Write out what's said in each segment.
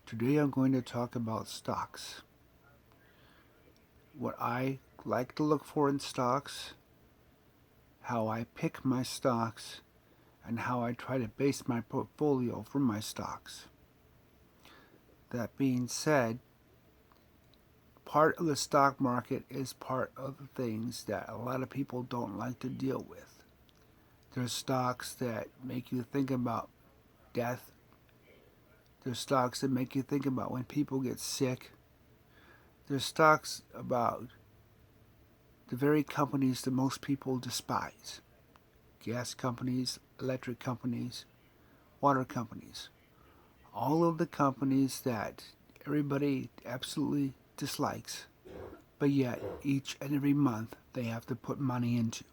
Today I'm going to talk about stocks. What I like to look for in stocks, how I pick my stocks, and how I try to base my portfolio from my stocks. That being said, part of the stock market is part of the things that a lot of people don't like to deal with. There's stocks that make you think about death. There's stocks that make you think about when people get sick. There's stocks about the very companies that most people despise: gas companies, electric companies, water companies. All of the companies that everybody absolutely dislikes, but yet each and every month they have to put money into.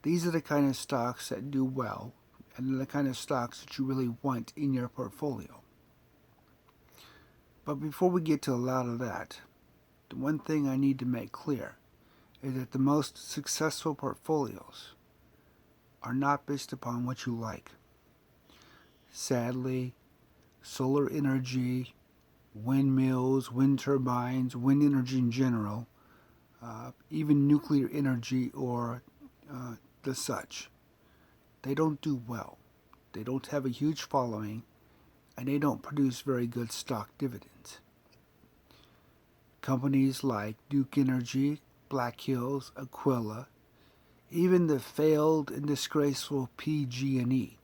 These are the kind of stocks that do well, and they're the kind of stocks that you really want in your portfolio. But before we get to a lot of that, the one thing I need to make clear is that the most successful portfolios are not based upon what you like. Sadly, solar energy, windmills, wind turbines, wind energy in general, even nuclear energy or the such, they don't do well. They don't have a huge following, and they don't produce very good stock dividends. Companies like Duke Energy, Black Hills, Aquila, even the failed and disgraceful PG&E,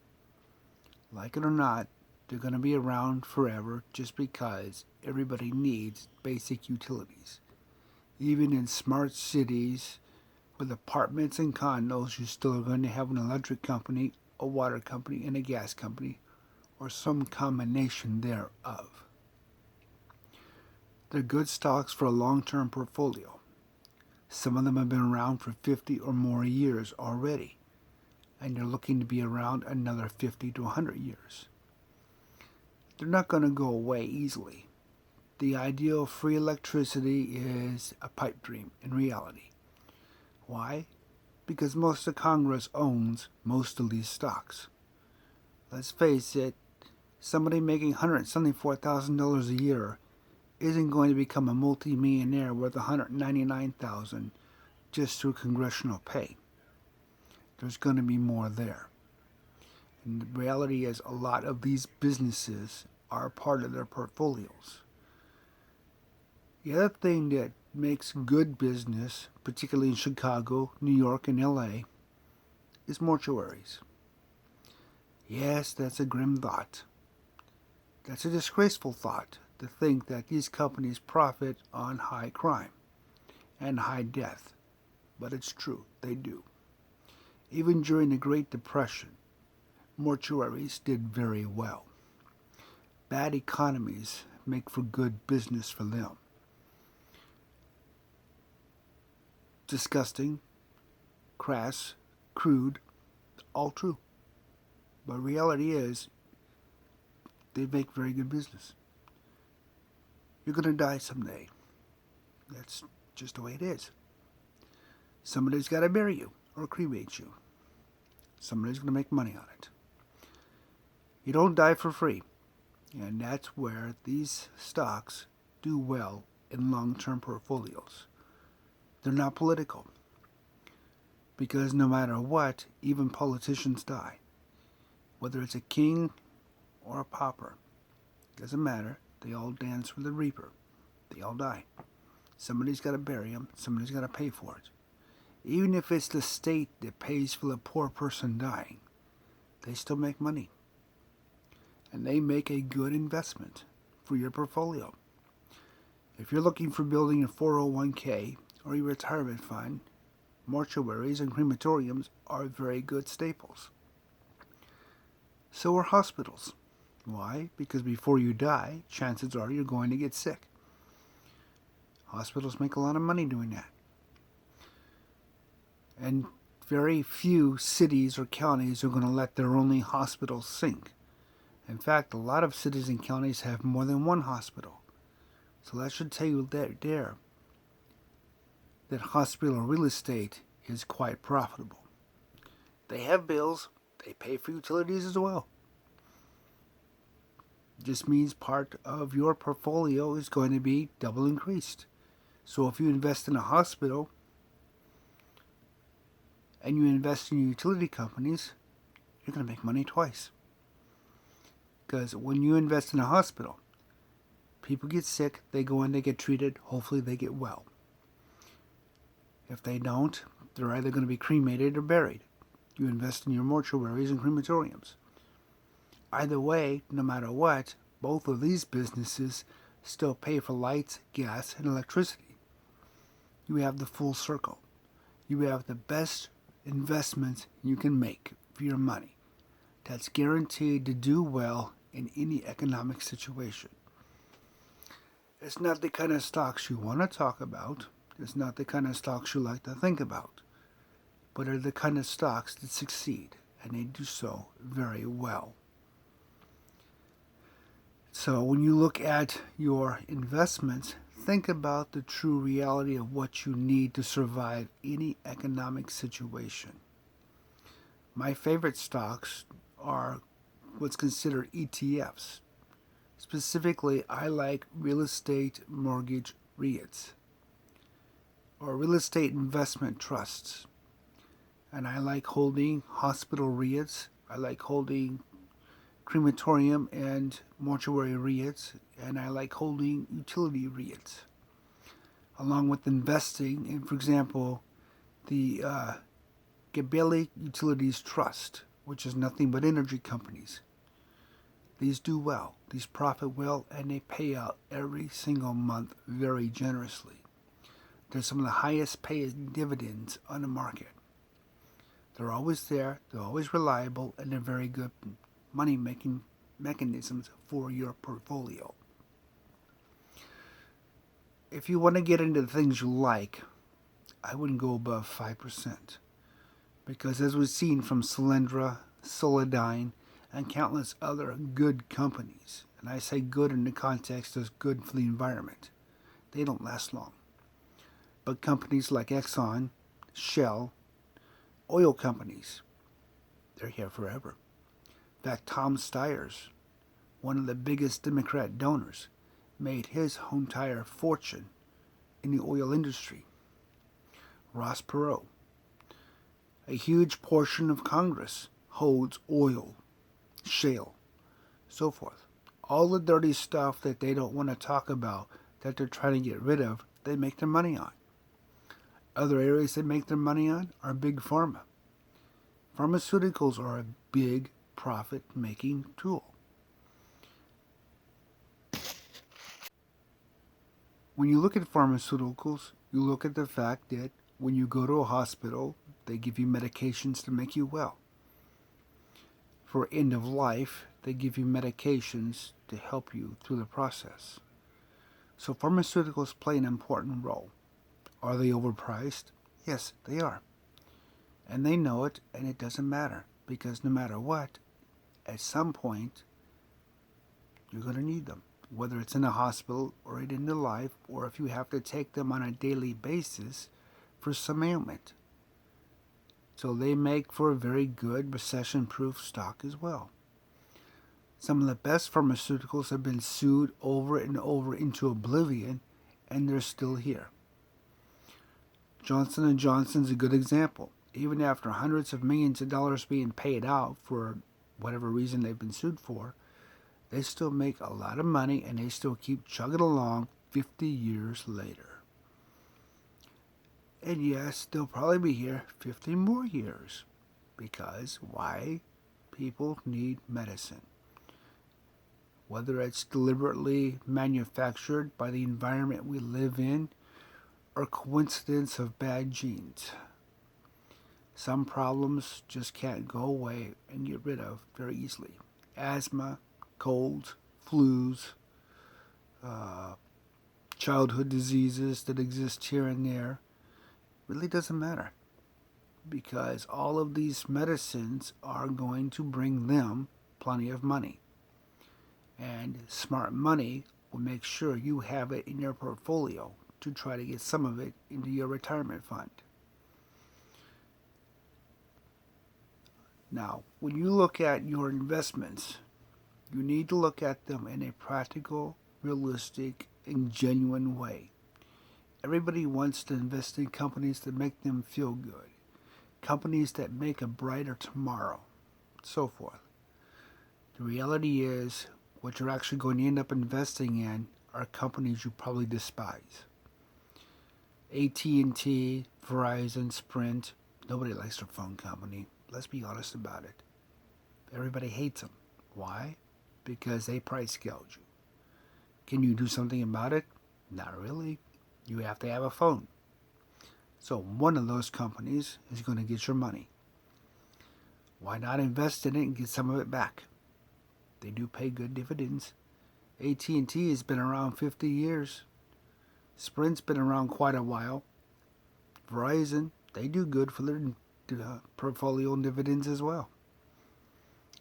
like it or not, they're going to be around forever just because everybody needs basic utilities. Even in smart cities with apartments and condos, you still are going to have an electric company, a water company, and a gas company, or some combination thereof. They're good stocks for a long-term portfolio. Some of them have been around for 50 or more years already, and they're looking to be around another 50 to 100 years. They're not going to go away easily. The idea of free electricity is a pipe dream in reality. Why? Because most of Congress owns most of these stocks. Let's face it, somebody making $174,000 a year isn't going to become a multi-millionaire worth $199,000 just through congressional pay. There's going to be more there. And the reality is, a lot of these businesses are part of their portfolios. The other thing that makes good business, particularly in Chicago, New York, and LA, is mortuaries. Yes, that's a grim thought. That's a disgraceful thought to think that these companies profit on high crime and high death. But it's true, they do. Even during the Great Depression, mortuaries did very well. Bad economies make for good business for them. Disgusting, crass, crude, all true. But reality is, they make very good business. You're going to die someday. That's just the way it is. Somebody's got to bury you or cremate you. Somebody's going to make money on it. You don't die for free. And that's where these stocks do well in long-term portfolios. They're not political. Because no matter what, even politicians die. Whether it's a king or a pauper, doesn't matter. They all dance for the reaper. They all die. Somebody's got to bury them. Somebody's got to pay for it. Even if it's the state that pays for the poor person dying, they still make money. And they make a good investment for your portfolio. If you're looking for building a 401k or your retirement fund, mortuaries and crematoriums are very good staples. So are hospitals. Why? Because before you die, chances are you're going to get sick. Hospitals make a lot of money doing that. And very few cities or counties are going to let their only hospital sink. In fact, a lot of cities and counties have more than one hospital. So that should tell you that hospital real estate is quite profitable. They have bills. They pay for utilities as well. Just means part of your portfolio is going to be double increased. So if you invest in a hospital and you invest in utility companies, you're going to make money twice. Because when you invest in a hospital, people get sick, they go in, they get treated, hopefully they get well. If they don't, they're either going to be cremated or buried. You invest in your mortuaries and crematoriums. Either way, no matter what, both of these businesses still pay for lights, gas, and electricity. You have the full circle. You have the best investment you can make for your money that's guaranteed to do well in any economic situation. It's not the kind of stocks you want to talk about. It's not the kind of stocks you like to think about. But are the kind of stocks that succeed, and they do so very well. So when you look at your investments, think about the true reality of what you need to survive any economic situation. My favorite stocks are what's considered ETFs. Specifically, I like real estate mortgage REITs or real estate investment trusts. And I like holding hospital REITs. I like holding crematorium and mortuary REITs. And I like holding utility REITs. Along with investing in, for example, the Gabelli Utilities Trust, which is nothing but energy companies. These do well, these profit well, and they pay out every single month very generously. They're some of the highest paying dividends on the market. They're always there, they're always reliable, and they're very good money-making mechanisms for your portfolio. If you want to get into the things you like, I wouldn't go above 5%. Because as we've seen from Solyndra, Solidyne, and countless other good companies, and I say good in the context of good for the environment, they don't last long. But companies like Exxon, Shell, oil companies, they're here forever. In fact, Tom Steyer, one of the biggest Democrat donors, made his entire fortune in the oil industry. Ross Perot, a huge portion of Congress holds oil, shale, so forth. All the dirty stuff that they don't want to talk about, that they're trying to get rid of, they make their money on. Other areas they make their money on are big pharma. Pharmaceuticals are a big profit-making tool. When you look at pharmaceuticals, you look at the fact that when you go to a hospital, they give you medications to make you well. For end of life, they give you medications to help you through the process. So pharmaceuticals play an important role. Are they overpriced? Yes, they are. And they know it, and it doesn't matter. Because no matter what, at some point, you're going to need them. Whether it's in a hospital or in the life, or if you have to take them on a daily basis for some ailment. So they make for a very good recession-proof stock as well. Some of the best pharmaceuticals have been sued over and over into oblivion, and they're still here. Johnson & Johnson's a good example. Even after hundreds of millions of dollars being paid out for whatever reason they've been sued for, they still make a lot of money and they still keep chugging along 50 years later. And yes, they'll probably be here 50 more years. Because why? People need medicine. Whether it's deliberately manufactured by the environment we live in or coincidence of bad genes. Some problems just can't go away and get rid of very easily. Asthma, colds, flus, childhood diseases that exist here and there, really doesn't matter. Because all of these medicines are going to bring them plenty of money. And smart money will make sure you have it in your portfolio to try to get some of it into your retirement fund. Now, when you look at your investments, You need to look at them in a practical, realistic, and genuine way. Everybody wants to invest in companies that make them feel good, companies that make a brighter tomorrow, so forth. The reality is, what you're actually going to end up investing in are companies you probably despise. AT&T, Verizon, Sprint, nobody likes their phone company. Let's be honest about it. Everybody hates them. Why? Because they price gouge you. Can you do something about it? Not really. You have to have a phone. So one of those companies is going to get your money. Why not invest in it and get some of it back? They do pay good dividends. AT&T has been around 50 years. Sprint's been around quite a while. Verizon, they do good for their portfolio dividends as well.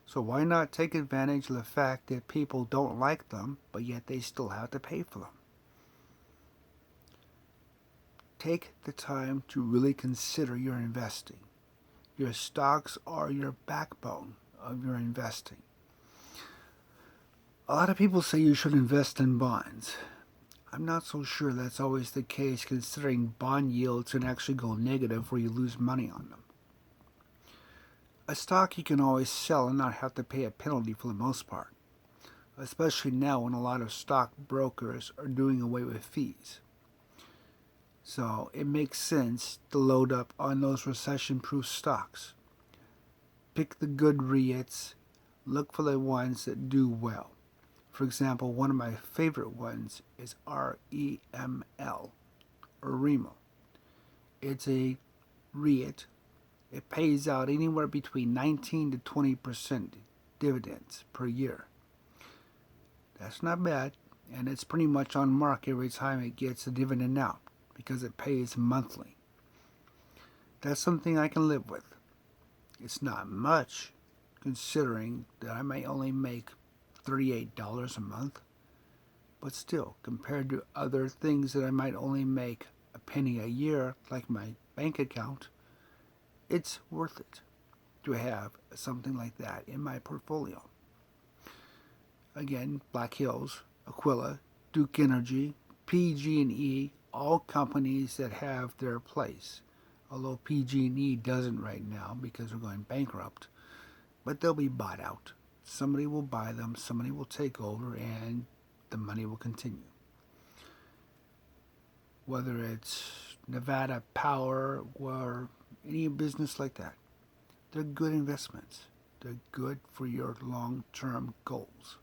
So why not take advantage of the fact that people don't like them, but yet they still have to pay for them? Take the time to really consider your investing. Your stocks are your backbone of your investing. A lot of people say you should invest in bonds. I'm not so sure that's always the case, considering bond yields can actually go negative where you lose money on them. A stock you can always sell and not have to pay a penalty for the most part, especially now when a lot of stock brokers are doing away with fees. So it makes sense to load up on those recession-proof stocks. Pick the good REITs, look for the ones that do well. For example, one of my favorite ones is REML, or REML. It's a REIT. It pays out anywhere between 19 to 20% dividends per year. That's not bad, and it's pretty much on mark every time it gets a dividend out because it pays monthly. That's something I can live with. It's not much, considering that I may only make $38 a month, but still, compared to other things that I might only make a penny a year, like my bank account, it's worth it to have something like that in my portfolio. Again, Black Hills, Aquila, Duke Energy, PG&E, all companies that have their place. Although PG&E doesn't right now because they're going bankrupt, but they'll be bought out. Somebody will buy them, somebody will take over, and the money will continue. Whether it's Nevada Power or any business like that, they're good investments. They're good for your long-term goals.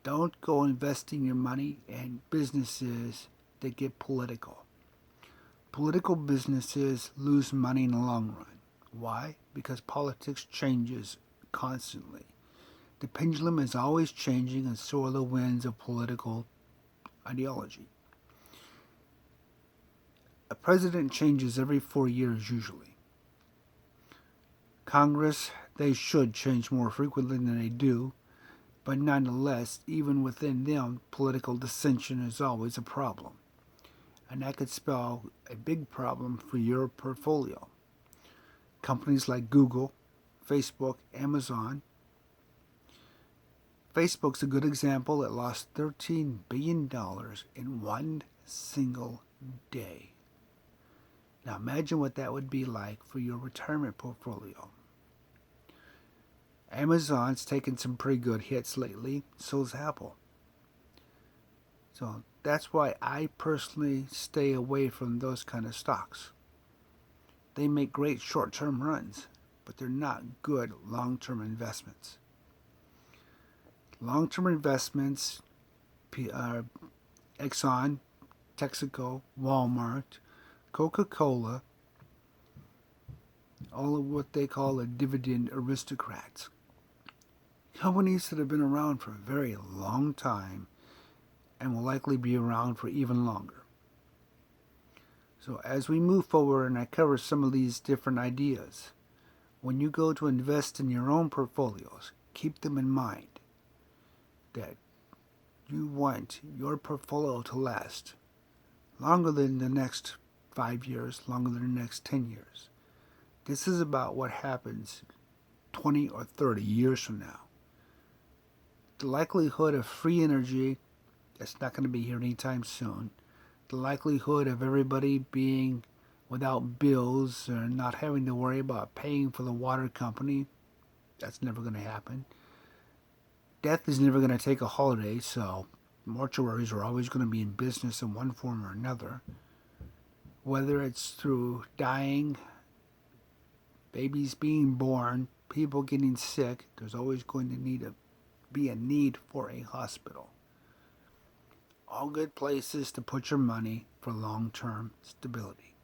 Don't go investing your money in businesses that get political. Political businesses lose money in the long run. Why? Because politics changes constantly. The pendulum is always changing, and so are the winds of political ideology. A president changes every 4 years usually. Congress, they should change more frequently than they do, but nonetheless, even within them, political dissension is always a problem. And that could spell a big problem for your portfolio. Companies like Google, Facebook, Amazon. Facebook's a good example. It lost $13 billion in one single day. Now imagine what that would be like for your retirement portfolio. Amazon's taken some pretty good hits lately, so's Apple. So that's why I personally stay away from those kind of stocks. They make great short-term runs, but they're not good long-term investments. Long-term investments, Exxon, Texaco, Walmart, Coca-Cola, all of what they call the dividend aristocrats. Companies that have been around for a very long time and will likely be around for even longer. So as we move forward and I cover some of these different ideas, when you go to invest in your own portfolios, keep them in mind that you want your portfolio to last longer than the next 5 years, longer than the next 10 years. This is about what happens 20 or 30 years from now. The likelihood of free energy, that's not going to be here anytime soon. The likelihood of everybody being without bills or not having to worry about paying for the water company, that's never going to happen. Death is never going to take a holiday, so mortuaries are always going to be in business in one form or another. Whether it's through dying, babies being born, people getting sick, there's always going to be a need for a hospital. All good places to put your money for long-term stability.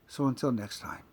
So until next time.